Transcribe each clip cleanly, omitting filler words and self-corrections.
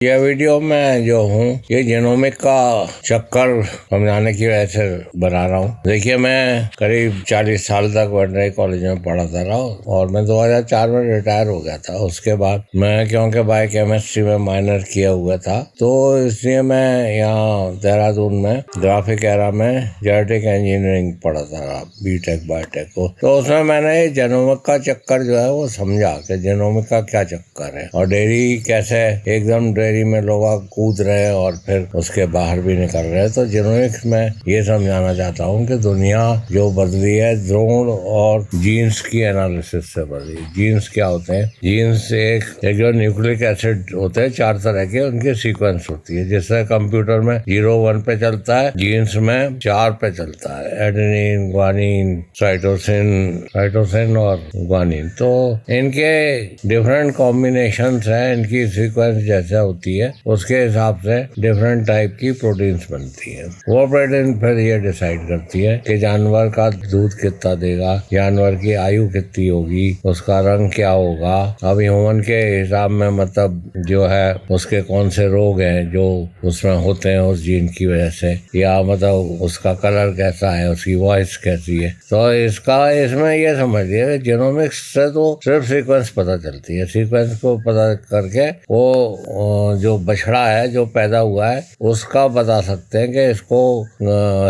यह वीडियो मैं जो हूँ ये जीनोमिक का चक्कर समझाने की वजह से बना रहा हूँ। देखिए, मैं करीब 40 साल तक वेटरनरी कॉलेज में पढ़ाता रहा और मैं 2004 में रिटायर हो गया था। उसके बाद मैं क्योंकि बायोकेमिस्ट्री में माइनर किया हुआ था तो इसलिए मैं यहाँ देहरादून में ग्राफिक एरा में जेनेटिक इंजीनियरिंग पढ़ाता रहा, बीटेक बायोटेक को। तो उसमें मैंने जीनोमिक का चक्कर जो है वो समझा कि जीनोमिक का क्या चक्कर है और डेयरी कैसे एकदम डेयरी में लोग कूद रहे हैं और फिर उसके बाहर भी निकल रहे हैं। तो जीनोमिक्स में ये समझाना चाहता हूँ कि दुनिया जो बदली है ड्रोन और जीन्स की एनालिसिस से बदली। जीन्स क्या होते हैं? जीन्स एक जो न्यूक्लिक एसिड होते हैं 4 तरह के, उनकी सीक्वेंस होती है। जैसे कंप्यूटर में 0-1 पे चलता है, जीन्स में 4 पे चलता है, एडेनिन, ग्वानिन, साइटोसिन और ग्वानिन। तो इनके डिफरेंट कॉम्बिनेशंस है, इनकी सीक्वेंस जैसे होती है उसके हिसाब से डिफरेंट टाइप की प्रोटीन्स बनती है। वो प्रोटीन फिर ये डिसाइड करती है कि जानवर का दूध कितना देगा, जानवर की आयु कितनी होगी, उसका रंग क्या होगा। अब ह्यूमन के हिसाब में मतलब जो है उसके कौन से रोग हैं जो उसमें होते हैं उस जीन की वजह से, या मतलब उसका कलर कैसा है, उसकी वॉइस कैसी है। तो इसमें ये समझ लिया कि जीनोमिक्स से तो सिर्फ सीक्वेंस पता चलती है। सीक्वेंस को पता करके वो जो बछड़ा है जो पैदा हुआ है उसका बता सकते हैं कि इसको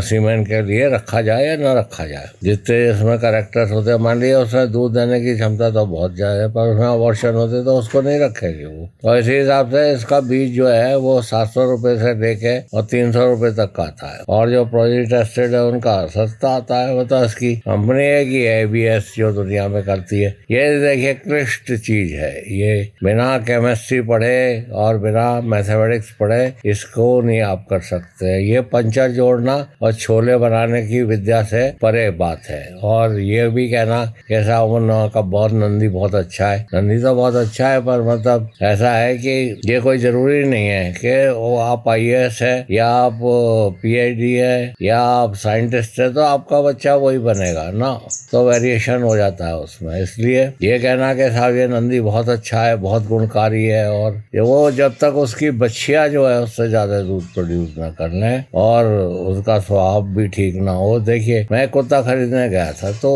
सीमेंट के लिए रखा जाए या ना रखा जाए। जितने इसमें कैरेक्टर्स होते हैं, मान लीजिए उसमें दूध देने की क्षमता तो बहुत ज्यादा है पर उसमें अबॉर्शन होते तो उसको नहीं रखेंगे वो। तो इसी हिसाब से इसका बीज जो है वो 700 रुपए से लेके और 300 रुपए तक का आता है। और जो प्रोजेक्ट टेस्टेड है उनका सस्ता आता है। मतलब इसकी कंपनी है कि ABS जो दुनिया में करती है। ये देखिए क्लिष्ट चीज है, ये बिना केमिस्ट्री पढ़े और बिना मैथमेटिक्स पढ़े इसको नहीं आप कर सकते। ये पंचर जोड़ना और छोले बनाने की विद्या से परे बात है। और ये भी कहना कि सावन का नंदी बहुत अच्छा है, नंदी तो बहुत अच्छा है पर मतलब ऐसा है कि ये कोई जरूरी नहीं है कि वो आप IAS है या आप PhD है या आप साइंटिस्ट है तो आपका बच्चा वही बनेगा ना। तो वेरिएशन हो जाता है उसमें। इसलिए ये कहना कि साहब ये नंदी बहुत अच्छा है, बहुत गुणकारी है, और वो जब तक उसकी बच्चियां जो है उससे ज्यादा दूध प्रोड्यूस ना कर लें और उसका स्वभाव भी ठीक ना हो। देखिए, मैं कुत्ता खरीदने गया था तो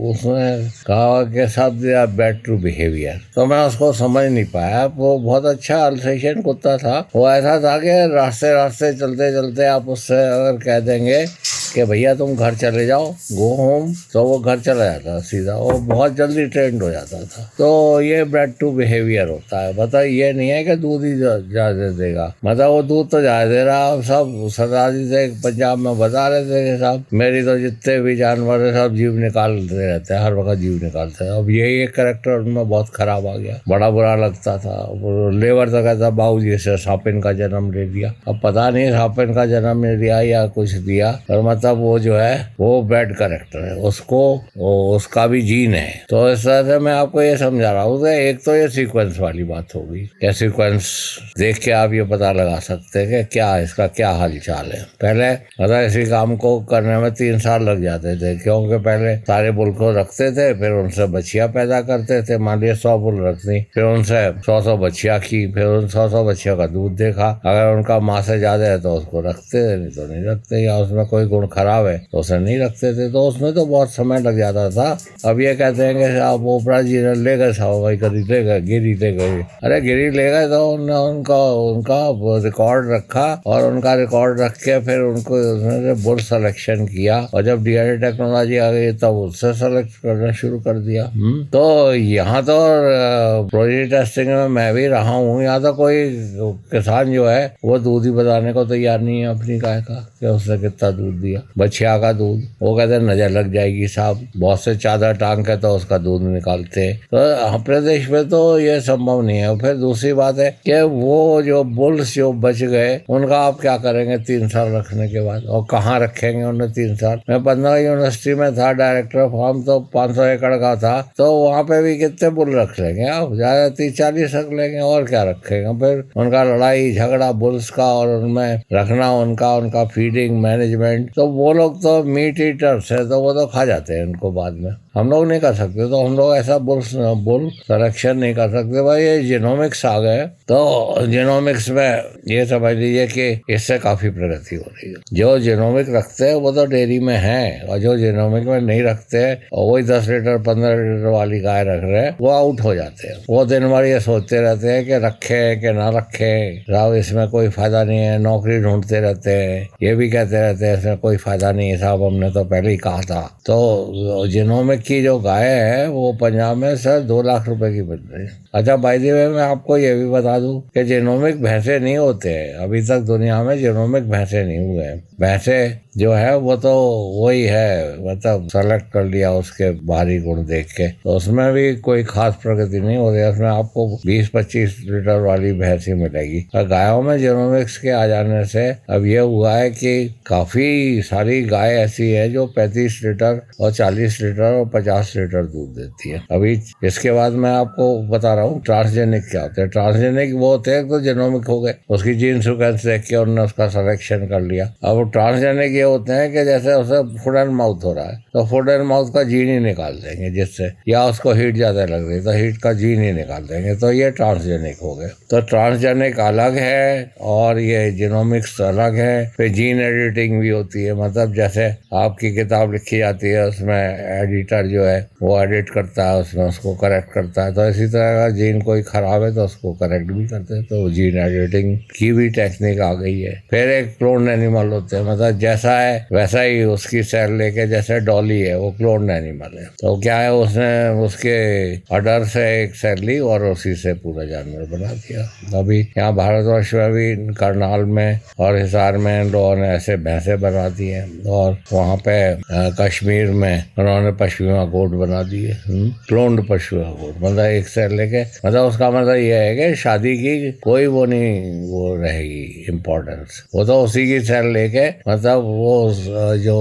उसने कहा कि साहब they are bad to behaviour, तो मैं उसको समझ नहीं पाया। वो बहुत अच्छा अल्सेशियन कुत्ता था। वो ऐसा था कि रास्ते रास्ते चलते चलते आप उससे अगर कह देंगे कि भैया तुम घर चले जाओ, गो होम, तो वो घर चला जाता सीधा। वो बहुत जल्दी ट्रेंड हो जाता था। तो ये ब्रेड टू बिहेवियर होता है। मतलब ये नहीं है कि दूध ही ज्यादा देगा, मतलब वो दूध तो ज्यादा दे रहा। अब सब सरदार जी से पंजाब में बता रहे थे कि साहब मेरी तो जितने भी जानवर है सब जीव निकालते रहते हैं, हर वक्त जीव निकालते हैं। अब यही एक कैरेक्टर उनमें बहुत खराब आ गया, बड़ा बुरा लगता था। लेबर तो कहता बाबू जी से सापिन का जन्म ले लिया। अब पता नहीं सापिन का जन्म ले लिया या कुछ दिया, पर मतलब वो जो है वो बैड कैरेक्टर है, उसका भी जीन है। तो इस तरह से मैं आपको ये समझा रहा हूँ कि एक तो ये सीक्वेंस वाली बात होगी कि सीक्वेंस देख के आप ये पता लगा सकते हैं कि क्या इसका क्या हाल चाल है। पहले मतलब इसी काम को करने में 3 साल लग जाते थे, क्योंकि पहले सारे बुल को रखते थे, फिर उनसे बच्चियां पैदा करते थे। मान लिया 100 बुल रखती, फिर उनसे 100 बच्चियां की, फिर उन 100 बच्चियों का दूध देखा। अगर उनका माँ से ज्यादा है तो उसको रखते थे, नहीं तो नहीं रखते, या उसमें कोई गुण खराब है तो उसे नहीं रखते थे। तो उसमें तो बहुत समय लग जाता था। अब ये कहते हैं कि आप ओपरा जी ने ले गए, साहब भाई करी ले गए, गिरी ले गए। अरे गिरी ले गए तो उनका रिकॉर्ड रखा और उनका रिकॉर्ड रख के फिर उनको बुल सिलेक्शन किया, और जब DNA टेक्नोलॉजी आ गई तब उससे सेलेक्ट करना शुरू कर दिया। तो यहाँ तो प्रोजेक्ट टेस्टिंग में मैं भी रहा हूँ। यहाँ तो कोई किसान जो है वो दूध ही बताने को तैयार नहीं है अपनी गाय का कि उसने कितना दूध दिया, बछिया का दूध। वो कहते नजर लग जाएगी साहब, बहुत से चादर टांग के तो उसका दूध निकालते हैं। तो अपने देश में तो ये संभव नहीं है। फिर दूसरी बात है कि वो जो बुल्स जो बच गए उनका आप क्या करेंगे 3 साल रखने के बाद, और कहाँ रखेंगे उन्हें 3 साल। मैं 15 यूनिवर्सिटी में था, डायरेक्टर ऑफ फार्म, तो 500 एकड़ का था। तो वहाँ पे भी कितने बुल रख लेंगे आप, ज्यादा 30-40 रख लेंगे, और क्या रखेंगे। फिर उनका लड़ाई झगड़ा बुल्स का और उनमें रखना, उनका फीडिंग मैनेजमेंट। तो वो लोग तो मीट ईटर्स है, तो वो तो खा जाते हैं उनको बाद में। हम लोग नहीं कर सकते, तो हम लोग ऐसा बुल सिलेक्शन नहीं कर सकते। भाई ये जीनोमिक्स आ गए, तो जीनोमिक्स में ये समझ लीजिए कि इससे काफी प्रगति हो रही है। जो जीनोमिक रखते हैं वो तो डेयरी में है, और जो जीनोमिक में नहीं रखते और वही 10 लीटर 15 लीटर वाली गाय रख रहे हैं, वो आउट हो जाते हैं। वो दिन भर ये सोचते रहते हैं कि रखे कि ना रखे, साहब इसमें कोई फायदा नहीं है, नौकरी ढूंढते रहते हैं, ये भी कहते रहते हैं इसमें कोई फायदा नहीं है साहब, हमने तो पहले ही कहा था। तो जीनोमिक की जो गाय है वो पंजाब में सर 2 लाख रुपए की बन रही है। अच्छा बाय द वे मैं आपको ये भी बता दूं कि जीनोमिक भैंसे नहीं होते हैं, अभी तक दुनिया में जीनोमिक भैंसे नहीं हुए हैं। भैंसे जो है वो तो वही है, मतलब सेलेक्ट कर लिया उसके बाहरी गुण देख के, तो उसमें भी कोई खास प्रगति नहीं हो रही है। उसमें आपको 20-25 लीटर वाली भैंस ही मिलेगी। और गायों में जीनोमिक्स के आ जाने से अब ये हुआ है कि काफी सारी गाय ऐसी है जो 35 लीटर और 40 लीटर और 50 लीटर दूध देती है। अभी इसके बाद मैं आपको बता रहा हूँ ट्रांसजेनिक क्या होते हैं। ट्रांसजेनिक वो होते हैं तो जीनोमिक हो गए, उसकी जीन सीक्वेंस देख के उन्होंने उसका सिलेक्शन कर लिया। अब ट्रांसजेनिक ये होते हैं कि जैसे उसे फुट एंड माउथ हो रहा है तो फुट एंड माउथ का जीन ही निकाल देंगे जिससे, या उसको हीट ज्यादा लग रही तो हीट का जीन ही निकाल देंगे, तो ये ट्रांसजेनिक हो गए। तो ट्रांसजेनिक अलग है और ये जीनोमिक्स अलग है। फिर जीन एडिटिंग भी होती है, मतलब जैसे आपकी किताब लिखी जाती है उसमें एडिटर जो है वो एडिट करता है, उसमें उसको करेक्ट करता है, तो इसी तरह का जीन कोई खराब है तो उसको करेक्ट भी करते हैं, तो जीन एडिटिंग की भी टेक्निक आ गई है। फिर एक क्लोन एनिमल होते हैं, मतलब जैसा है वैसा ही उसकी सेल लेके, जैसे डॉली है वो क्लोन एनिमल है, तो क्या है उसने उसके अडर से एक सेल ली और उसी से पूरा जानवर बना दिया। अभी यहाँ भारतवर्ष में भी करनाल में और हिसार में लोगों ने ऐसे भैंसे बना दी हैं, और वहाँ पे कश्मीर में उन्होंने पश्मीना गोट बना दिए, क्लोन्ड पश्मीना गोट, मतलब एक सेल लेके, मतलब उसका मतलब ये है कि शादी की कोई वो नहीं वो रहेगी इम्पोर्टेंस, वो तो उसी की सेल लेके, मतलब वो जो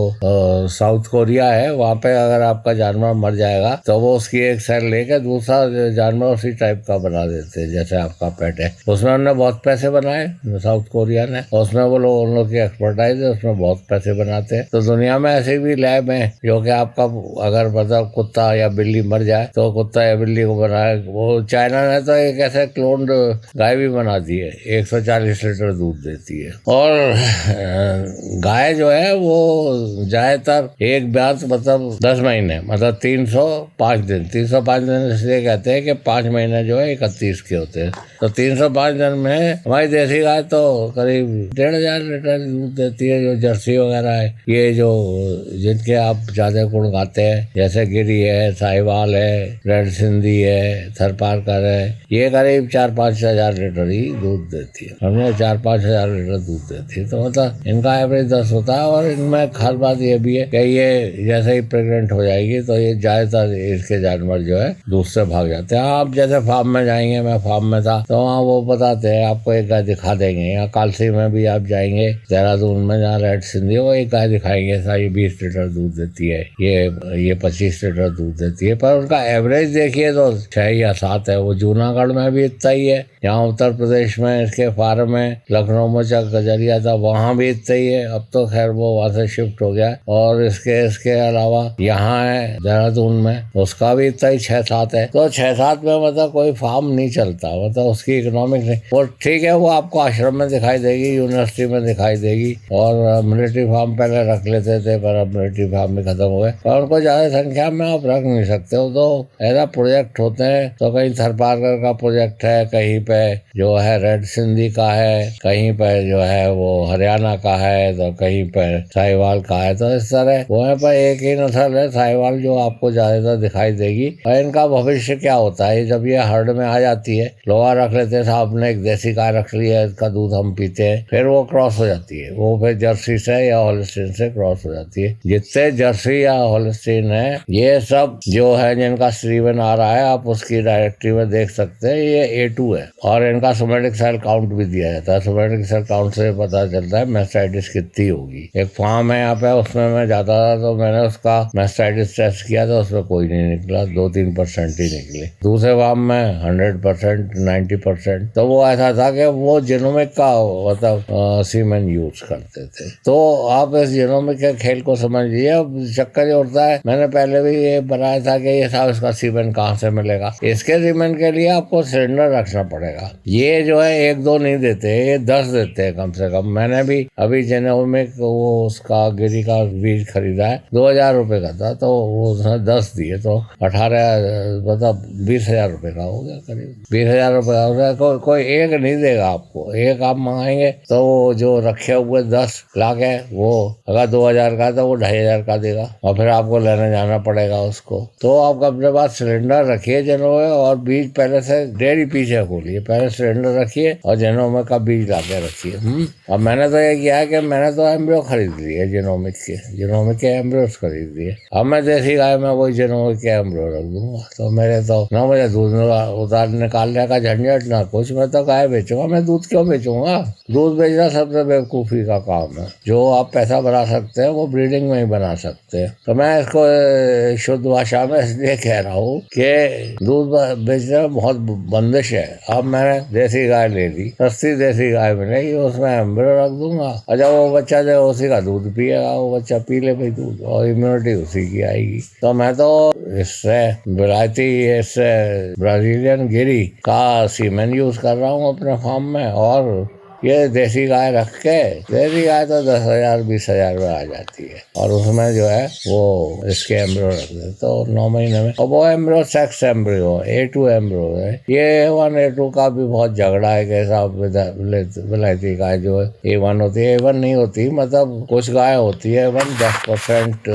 साउथ कोरिया है वहाँ पे अगर आपका जानवर मर जाएगा तो वो उसकी एक सेल लेके दूसरा जानवर उसी टाइप का बना देते हैं जैसे आपका पेट है। उसमें उन्होंने बहुत पैसे बनाए साउथ कोरिया ने, उसमें वो लोग उन लोग की एक्सपर्टाइज है, उसमें बहुत पैसे बनाते हैं। तो दुनिया में ऐसे भी लैब हैं जो कि आपका अगर मतलब कुत्ता या बिल्ली मर जाए तो कुत्ता या बिल्ली को बनाए। वो चाइना ने तो एक ऐसे क्लोन्ड गाय भी बना दी है, 140 लीटर दूध देती है। और गाय जो है वो ज्यादातर एक ब्याज मतलब 10 महीने, मतलब 305 दिन, 305 दिन इसलिए कहते हैं कि 5 महीने जो है 31 के होते हैं, तो 305 दिन में हमारी देसी गाय तो करीब 1,500 लीटर दूध देती है। जो जर्सी वगैरह है, ये जो जिनके आप ज्यादा गुण गाते हैं जैसे गिरी है, साहिवाल है, रेड सिंधी है, थरपारकर है, ये करीब 4-5 हजार लीटर ही दूध देती है। हमने 4-5 हजार लीटर दूध देती है, तो मतलब इनका एवरेज 10 होता है। और इनमें खास बात ये भी है कि ये जैसे ही प्रेग्नेंट हो जाएगी तो ये ज्यादातर इसके जानवर जो है दूध से भाग जाते हैं। आप जैसे फार्म में जाएंगे, मैं फार्म में था तो वहाँ वो बताते हैं, आपको एक गाय दिखा देंगे। यहाँ कालसी में भी आप जाएंगे, देहरादून में जहाँ रेड सिंधी, वो एक गाय दिखाएंगे सारी 20 लीटर दूध देती है, ये 25 लीटर दूध देती है, पर उनका एवरेज देखिए तो 6 या 7 है। वो जूनागढ़ में भी इतना ही है, यहाँ उत्तर प्रदेश में इसके फार्म है, लखनऊ में गजरिया था वहाँ भी इतना ही है। अब तो खैर वो वहाँ से शिफ्ट हो गया। और इसके अलावा यहाँ है देहरादून में, उसका भी इतना ही 6-7 है। तो 6-7 में मतलब कोई फार्म नहीं चलता, मतलब उसकी इकोनॉमिक नहीं। वो ठीक है, वो आपको आश्रम में दिखाई देगी, यूनिवर्सिटी में दिखाई देगी, और मिलिट्री फार्म पहले रख लेते थे पर अब मिलिट्री फार्म भी खत्म हो गए। और उनको ज्यादा संख्या में आप रख नहीं सकते हो, तो ऐसा प्रोजेक्ट होते हैं। तो कहीं थरपारकर का प्रोजेक्ट है, कहीं पे जो है रेड सिंधी का है, कहीं पे जो है वो हरियाणा का है, तो कहीं पे साहिवाल का है। तो इस तरह वहाँ पर एक ही नस्ल है साहिवाल जो आपको ज्यादातर दिखाई देगी। और इनका भविष्य क्या होता है, जब ये हर्ड में आ जाती है, लोहा रख लेते हैं, साहब ने एक देसी गाय रख ली है, इसका दूध हम पीते हैं, फिर वो क्रॉस हो जाती है, वो फिर जर्सी से या होल्स्टीन से क्रॉस हो जाती है। जितने जर्सी या होल्स्टीन है, ये सब जो है जिनका स्त्रीवन आ रहा है, आप उसकी डायरेक्ट हिस्ट्री में देख सकते हैं, ये A2 है और इनका सोमैटिक सेल काउंट भी दिया जाता है। सोमैटिक सेल काउंट से पता चलता है मास्टाइटिस कितनी होगी। एक फार्म है यहाँ पे, उसमें मैं जाता था तो मैंने उसका मास्टाइटिस टेस्ट किया तो उसमें कोई नहीं निकला, 2-3% ही निकले। दूसरे फार्म में 100%, 90%। तो वो ऐसा था कि वो जीनोमिक का मतलब सीमेन यूज करते थे। तो आप इस जीनोमिक के खेल को समझिए। अब चक्कर ये होता है, मैंने पहले भी ये बनाया था कि ये साहब इसका सीमेन कहाँ से मिलेगा। इसके सीमेन के लिए आपको सिलेंडर रखना पड़ेगा। ये जो है 1-2 नहीं देते, ये 10 देते हैं कम से कम। मैंने भी अभी जीनोमिक वो उसका गिरी का बीज खरीदा है, 2000 रुपये का था, तो वो उसने 10 दिए तो 18 मतलब 20,000 रुपये का हो गया, करीब 20,000 रुपये का हो गया। कोई एक नहीं देगा आपको, एक आप मंगाएंगे तो वो जो रखे हुए 10 लाके वो अगर 2000 का तो वो 2500 का देगा और फिर आपको लेने जाना पड़ेगा उसको। तो आप अपने पास सिलेंडर रखिए जेनोमे, और बीज पहले से डेयरी पीछे खोलिए, पहले सिलेंडर रखिए और जेनोमे का बीज लाके रखिए। अब मैंने तो ये किया है कि मैंने तो एम्ब्रियो खरीद लिए जेनोमिक के एम्ब्रियोस खरीद लिए। अब मैं देसी गाय में वही जेनोमिक के एम्ब्रियो रख दूंगा, तो मेरे तो ना मुझे दूध उतार निकालने का झंझट ना कुछ। मैं तो गाय बेचूंगा, मैं दूध क्यों बेचूंगा? दूध बेचना सबसे बेवकूफ़ी का काम है। जो आप पैसा बना सकते हैं वो ब्रीडिंग में ही बना सकते हैं। तो मैं इसको शुद्ध भाषा में इसलिए कह रहा हूँ कि दूध बेचने में बहुत बंदिश है। अब मैंने देसी गाय ले ली, सस्ती देसी गाय मिलेगी, उसमें एम्ब्रियो रख दूंगा और जब वो बच्चा जो उसी का दूध पिएगा, वो बच्चा पी ले भाई दूध, और इम्यूनिटी उसी की आएगी। तो मैं तो इससे ब्राजीलियन गिरी का सीमेन यूज कर रहा हूँ अपने फार्म में, और ये देसी गाय रख के, देसी गाय तो 10,000 20,000 में आ जाती है, और उसमें जो है वो इसके एम्ब्रियो रख दे तो 9 महीने में। और वो embryo sex embryo A2 embryo है। ये A1 A2 का भी बहुत झगड़ा है कि साहब विलायती गाय जो है A1 होती है, A1 नहीं होती, मतलब कुछ गाय होती है A1, 10%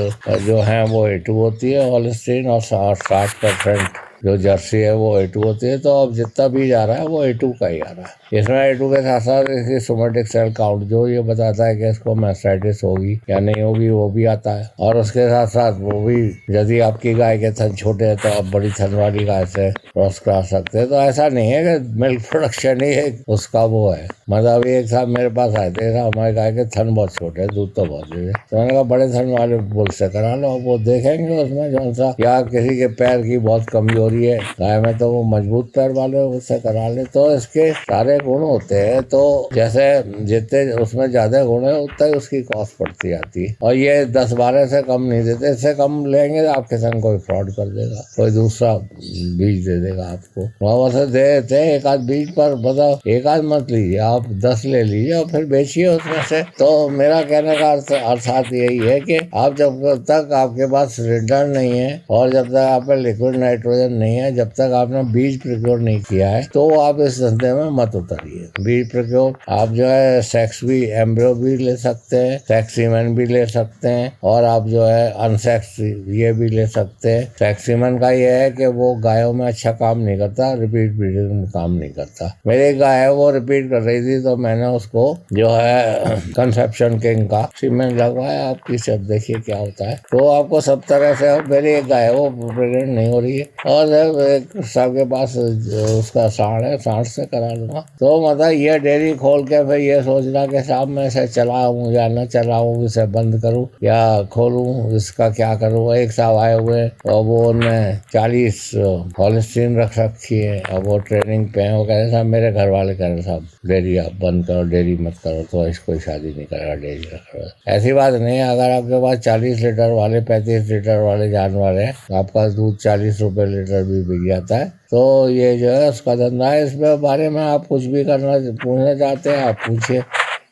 जो है वो A2 होती है होल्स्टीन, और 60% जो जर्सी है वो A2 होती है। तो अब जितना बीज आ रहा है वो A2 का ही आ रहा है। इसमें A2 के साथ साथ इसकी सोमैटिक सेल काउंट जो ये बताता है कि इसको मास्टाइटिस होगी या नहीं होगी वो भी आता है। और उसके साथ साथ वो भी, यदि आपकी गाय के थन छोटे हैं तो आप बड़ी थन वाली गाय से क्रॉस करा सकते हैं। तो ऐसा नहीं है कि मिल्क प्रोडक्शन ही है उसका वो है। मतलब एक साहब मेरे पास आए थे, हमारे गाय के थन बहुत छोटे हैं, दूध तो बहुत दे, तो मैंने कहा बड़े थन वाले बुल से करा लो, वो देखेंगे उसमें जो सा, या किसी के पैर की बहुत कमजोरी है गाय में तो वो मजबूत पैर वाले उससे करा ले। तो इसके सारे गुण होते हैं, तो जैसे जितने उसमें ज्यादा गुण है उतना ही उसकी कॉस्ट पड़ती जाती है। और ये 10-12 से कम नहीं देते, इससे कम लेंगे तो आपके संग कोई फ्रॉड कर देगा, कोई दूसरा बीज दे देगा आपको। वहाँ से दे देते हैं एक आध बीज पर, बताओ एक आध मत लीजिए, आप 10 ले लीजिए और फिर बेचिए उसमें से। तो मेरा कहने का अर्थात यही है कि आप जब तक आपके पास सिलेंडर नहीं है और जब तक आप पे लिक्विड नाइट्रोजन नहीं है, जब तक आपने बीज प्रोक्योर नहीं किया है, तो आप इस धंधे में मत उतरिए। बीज प्रोक्योर आप जो है सेक्स भी एम्ब्रियो भी ले सकते हैं, सेक्स सीमेन भी ले सकते हैं, और आप जो है अनसेक्स ये भी ले सकते हैं। सेक्स सीमेन का ये है कि वो गायों में अच्छा काम नहीं करता, रिपीट ब्रीडिंग में काम नहीं करता। मेरी एक गाय है वो रिपीट कर रही थी, तो मैंने उसको जो है कंसेप्शन किंग का सीमेन लगवाया। आप पीछे देखिए क्या होता है। तो आपको सब तरह से, मेरी एक गाय है वो प्रेग्नेंट नहीं हो रही है, और एक सबके पास उसका सांड है, सांड से करा लूंगा। तो मतलब ये डेयरी खोल के फिर ये सोचना कि साहब मैं इसे चलाऊं या न चलाऊं, इसे बंद करूं या खोलूं, इसका क्या करूं। एक साहब आए हुए और वो उनने 40 हॉलिस्टीन रख रखी है, और वो ट्रेनिंग पे है। वो कह रहे साहब, मेरे घर वाले कह रहे साहब डेयरी आप बंद करो, डेयरी मत करो, तो इसको शादी नहीं करेगा, डेयरी रखो। ऐसी बात नहीं है। अगर आपके पास 40 लीटर वाले 35 लीटर वाले जानवर है, आपका दूध 40 रुपए लीटर भी बिक जाता है, तो ये जो है उसका धंधा है। इसमें बारे में आप कुछ भी पूछना चाहते हैं आप पूछिए।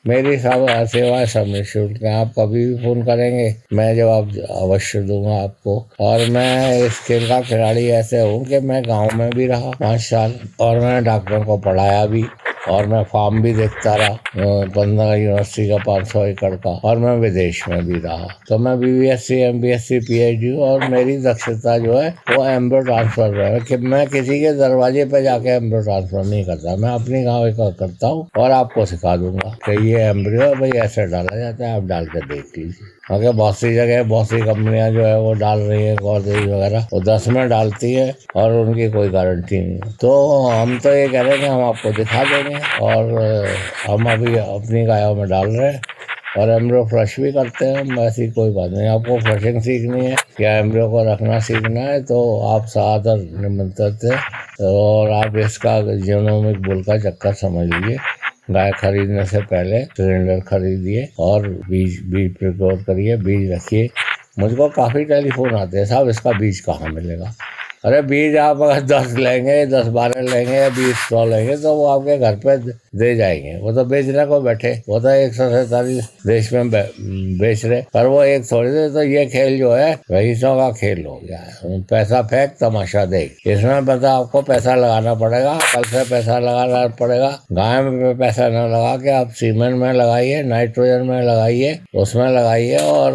मेरी सेवाएं सब निःशुल्क हैं। आप कभी भी फ़ोन करेंगे मैं जवाब अवश्य दूंगा आपको। और मैं इस खेल का खिलाड़ी ऐसे हूँ कि मैं गांव में भी रहा 5 साल, और मैंने डॉक्टरों को पढ़ाया भी। और मैं फार्म भी देखता रहा, 15 यूनिवर्सिटी का 500 एकड़ का, और मैं विदेश में भी रहा। तो मैं BBSc MBSc PhD और मेरी दक्षता जो है वो एम्ब्रियो ट्रांसफर है कि मैं किसी के दरवाजे पे जाके एम्ब्रियो ट्रांसफर नहीं करता, मैं अपनी गाँव का करता हूँ और आपको सिखा दूंगा कि ये एम्ब्रियो है भाई, ऐसे डाला जाता है, आप डाल के देख लीजिए। क्योंकि बहुत सी जगह बहुत सी कंपनियां जो है वो डाल रही है गौरदेवी वगैरह, वो 10 में डालती है और उनकी कोई गारंटी नहीं है। तो हम तो ये कह रहे हैं कि हम आपको दिखा देंगे, और हम अभी अपनी गायों में डाल रहे हैं और एम्ब्रियो फ्लश भी करते हैं हम। ऐसी कोई बात नहीं, आपको फ्लशिंग सीखनी है या एम्ब्रियो को रखना सीखना है तो आप सादर निमंत्रित है, और आप इसका जीनोमिक बुल का चक्कर समझ लीजिए। गाय खरीदने से पहले सिलेंडर खरीदिए और बीज प्रिपेयर करिए, बीज रखिए। मुझको काफ़ी टेलीफोन आते हैं, साहब इसका बीज कहाँ मिलेगा। अरे बीज आप अगर 10 लेंगे, 10-12 लेंगे या 20-100 लेंगे तो वो आपके घर पे दे जाएंगे। वो तो बेचने को बैठे, वो तो 147 देश में बेच रहे, पर वो एक थोड़ी देर। तो ये खेल जो है रईसों का खेल हो गया है, पैसा फेंक तमाशा देख। इसमें पता आपको पैसा लगाना पड़ेगा, कल से पैसा लगाना पड़ेगा। गाय में पैसा न लगा के आप सीमेंट में लगाइए, नाइट्रोजन में लगाइए, उसमें लगाइए। और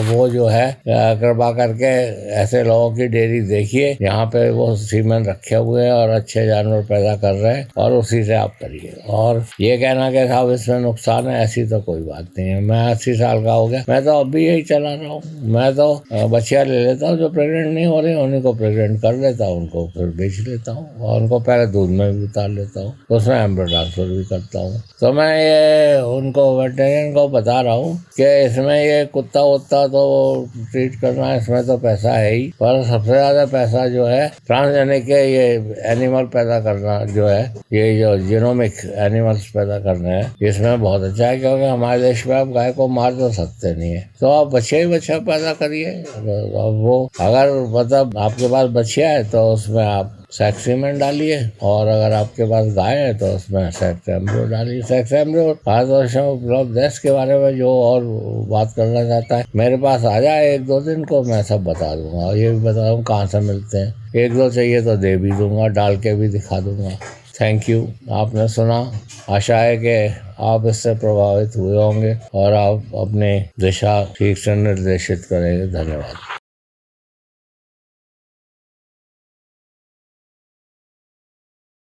वो जो है कृपा करके ऐसे लोगों की डेयरी देखिए यहाँ पे वो सीमेंट रखे हुए हैं और अच्छे जानवर पैदा कर रहे हैं, और उसी से आप करिए। और ये कहना कि साहब इसमें नुकसान है, ऐसी तो कोई बात नहीं है। मैं 80 साल का हो गया, मैं तो अब भी यही चला रहा हूँ। मैं तो बच्चियाँ ले लेता हूँ जो प्रेग्नेंट नहीं हो रही, उन्हीं को प्रेग्नेंट कर लेता हूँ, उनको फिर बेच लेता हूँ और उनको पहले दूध में भी उतार लेता हूँ, उसमें एम्ब्रियो ट्रांसफर भी करता हूँ। तो मैं ये उनको वेटरनरियन को बता रहा हूँ कि इसमें ये कुत्ता वुत्ता तो ट्रीट करना, इसमें तो पैसा है ही, पर सबसे ज़्यादा पैसा जो है ट्रांसजेनिक के ये एनिमल पैदा करना जो है, ये जो जीनोमिक एनिमल्स पैदा करना है, इसमें बहुत अच्छा है। क्योंकि हमारे देश में आप गाय को मार तो सकते नहीं है, तो आप बच्चे ही बच्चा पैदा करिए। वो अगर मतलब आपके पास बच्चियाँ है तो उसमें आप सेक्स सीमेंट डालिए, और अगर आपके पास गाय है तो उसमें सेक्स एम्ब्रियो डालिए। सेक्स एम्ब्रियो भारतवर्ष में उपलब्ध है। इसके बारे में जो और बात करना चाहता है मेरे पास आ जाए 1-2 दिन को, मैं सब बता दूंगा। और ये भी बता दूँ कहाँ से मिलते हैं, 1-2 चाहिए तो दे भी दूंगा, डाल के भी दिखा दूंगा। थैंक यू, आपने सुना। आशा है कि आप इससे प्रभावित हुए होंगे और आप अपनी दिशा ठीक से निर्देशित करेंगे। धन्यवाद।